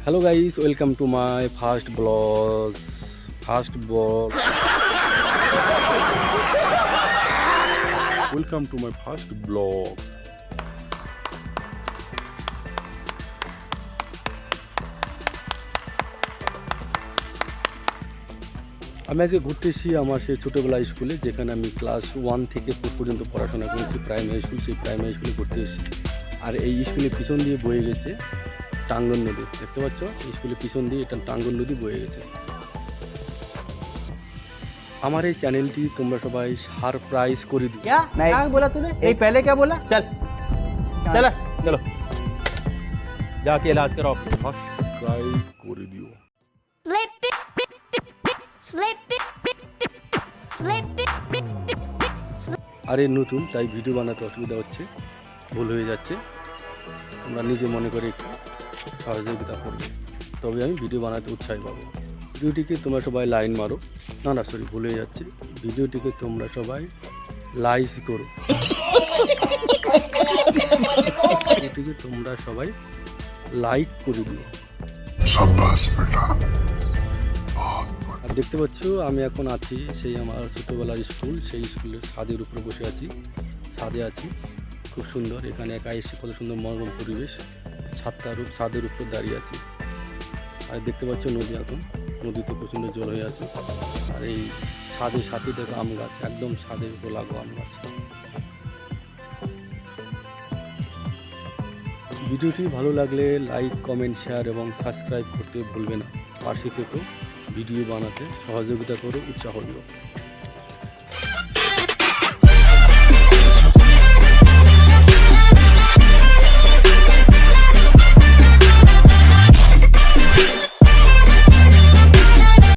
Hello guys, welcome to my first vlog. Welcome to my first vlog. আমি আজকে ঘুরতে এসেছি আমার সেই ছোটোবেলা স্কুলে, যেখানে আমি ক্লাস 1 থেকে 4 পর্যন্ত পড়াশোনা করেছি, প্রাইমারি স্কুল। সেই প্রাইমারি স্কুলে ঘুরতে এসেছি। আর এই স্কুলের পিছন দিয়ে বয়ে গেছে টাঙ্গন নদী। দেখতে পাচ্ছ, স্কুলের পিছন দিয়ে এটা টাঙ্গন নদী বয়ে গেছে। আমার এই চ্যানেলটি তোমরা সবাই সারপ্রাইজ করে দিও। क्या क्या बोला तूने? ये पहले क्या बोला? चल चलो चलो जाके इलाज कराओ। সাবস্ক্রাইব করে দিও। আরে নতুন, তাই ভিডিও বানাতে অসুবিধা হচ্ছে, ভুল হয়ে যাচ্ছে। তোমরা নিজে মনে করে একটু সহযোগিতা করবে, তবে আমি ভিডিও বানাতে উৎসাহ পাবো। ভিডিওটিকে তোমরা সবাই লাইন মারো, ভুল হয়ে যাচ্ছে। ভিডিওটিকে তোমরা সবাই লাইক করো। ভিডিওটিকে তোমরা সবাই লাইক করে দিও। আর দেখতে পাচ্ছ, আমি এখন আছি সেই আমার ছোটোবেলার স্কুল, সেই স্কুলের ছাদের উপরে বসে আছি। ছাদে আছি, খুব সুন্দর। এখানে একা এসে কত সুন্দর মনোরম পরিবেশ। ছাদের উপর দাঁড়িয়ে আছি। আর দেখতে পাচ্ছ নদী, এখন নদীতে প্রচণ্ড জল হয়ে আছে। আর এই ছাদের সাথে দেখো আম গাছ, একদম ছাদের উপর লাগো আম গাছ। ভিডিওটি ভালো লাগলে লাইক, কমেন্ট, শেয়ার এবং সাবস্ক্রাইব করতে ভুলবে না। পাশে থেকেও ভিডিও বানাতে সহযোগিতা করো, উৎসাহ দিও।